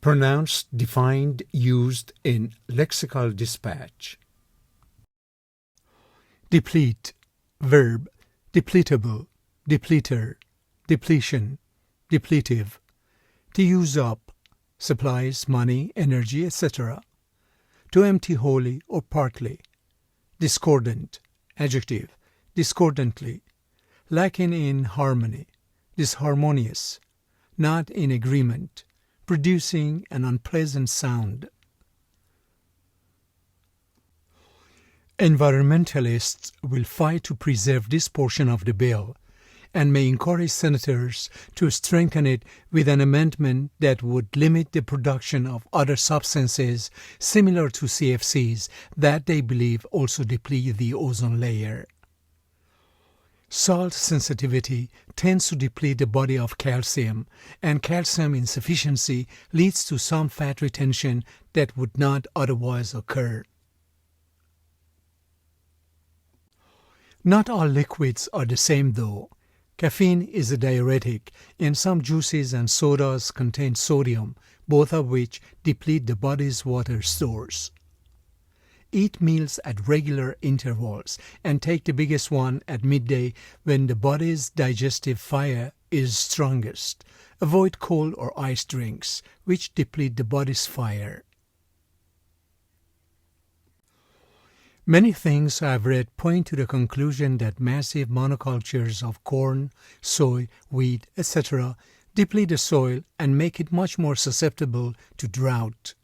Pronounced, defined, used in lexical dispatch. Deplete. Verb. Depletable, depleter, depletion, depletive. To use up. Supplies, money, energy, etc. To empty wholly or partly. Discordant. Adjective. Discordantly. Lacking in harmony. Disharmonious. Not in agreement. Producing an unpleasant sound. Environmentalists will fight to preserve this portion of the bill and may encourage senators to strengthen it with an amendment that would limit the production of other substances similar to CFCs that they believe also deplete the ozone layer. Salt sensitivity tends to deplete the body of calcium, and calcium insufficiency leads to some fat retention that would not otherwise occur. Not all liquids are the same though. Caffeine is a diuretic, and some juices and sodas contain sodium, both of which deplete the body's water stores. Eat meals at regular intervals and take the biggest one at midday when the body's digestive fire is strongest. Avoid cold or iced drinks, which deplete the body's fire. Many things I've read point to the conclusion that massive monocultures of corn, soy, wheat, etc. deplete the soil and make it much more susceptible to drought.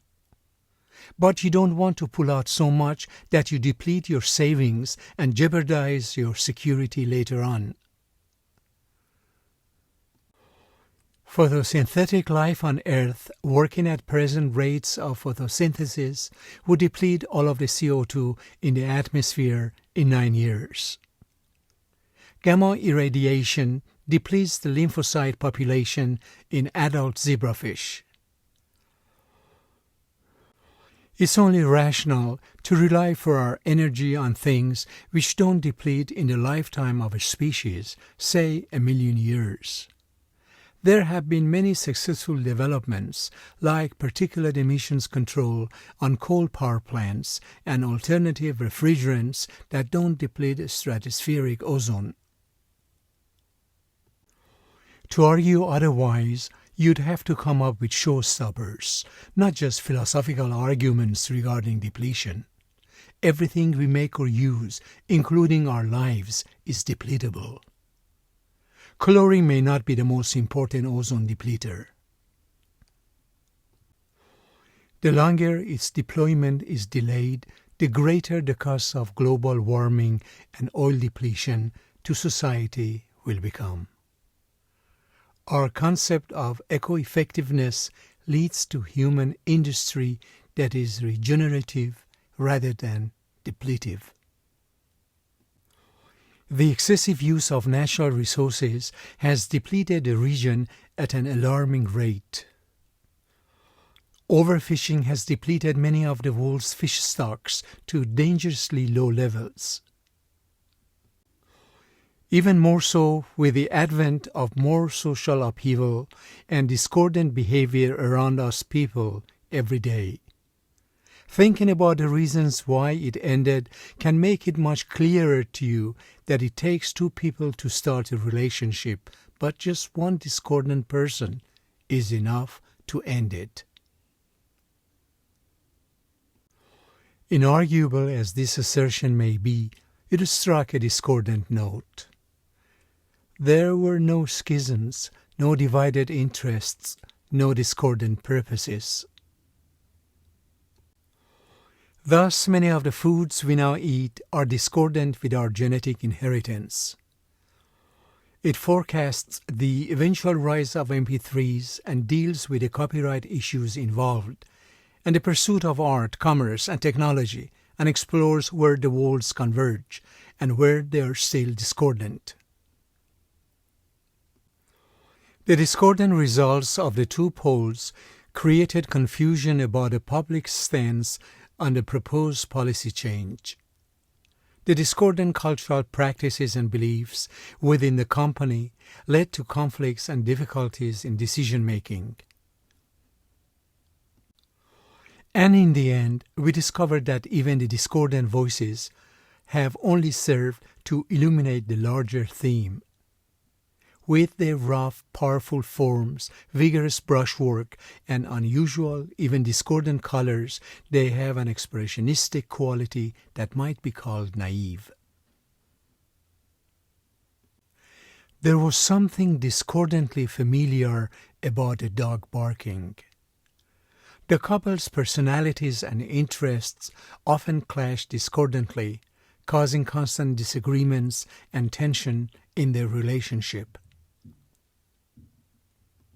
But you don't want to pull out so much that you deplete your savings and jeopardize your security later on. Photosynthetic life on Earth working at present rates of photosynthesis would deplete all of the CO2 in the atmosphere in 9 years. Gamma irradiation depletes the lymphocyte population in adult zebrafish. It's only rational to rely for our energy on things which don't deplete in the lifetime of a species, say 1 million years. There have been many successful developments like particulate emissions control on coal power plants and alternative refrigerants that don't deplete stratospheric ozone. To argue otherwise, you'd have to come up with showstoppers, not just philosophical arguments regarding depletion. Everything we make or use, including our lives, is depletable. Chlorine may not be the most important ozone depleter. The longer its deployment is delayed, the greater the cost of global warming and oil depletion to society will become. Our concept of eco-effectiveness leads to human industry that is regenerative rather than depletive. The excessive use of natural resources has depleted the region at an alarming rate. Overfishing has depleted many of the world's fish stocks to dangerously low levels. Even more so with the advent of more social upheaval and discordant behavior around us people every day. Thinking about the reasons why it ended can make it much clearer to you that it takes two people to start a relationship, but just one discordant person is enough to end it. Inarguable as this assertion may be, it struck a discordant note. There were no schisms, no divided interests, no discordant purposes. Thus, many of the foods we now eat are discordant with our genetic inheritance. It forecasts the eventual rise of MP3s and deals with the copyright issues involved, and the pursuit of art, commerce, and technology, and explores where the worlds converge and where they are still discordant. The discordant results of the two poles created confusion about the public stance on the proposed policy change. The discordant cultural practices and beliefs within the company led to conflicts and difficulties in decision-making. And in the end, we discovered that even the discordant voices have only served to illuminate the larger theme. With their rough, powerful forms, vigorous brushwork, and unusual, even discordant colors, they have an expressionistic quality that might be called naive. There was something discordantly familiar about a dog barking. The couple's personalities and interests often clashed discordantly, causing constant disagreements and tension in their relationship.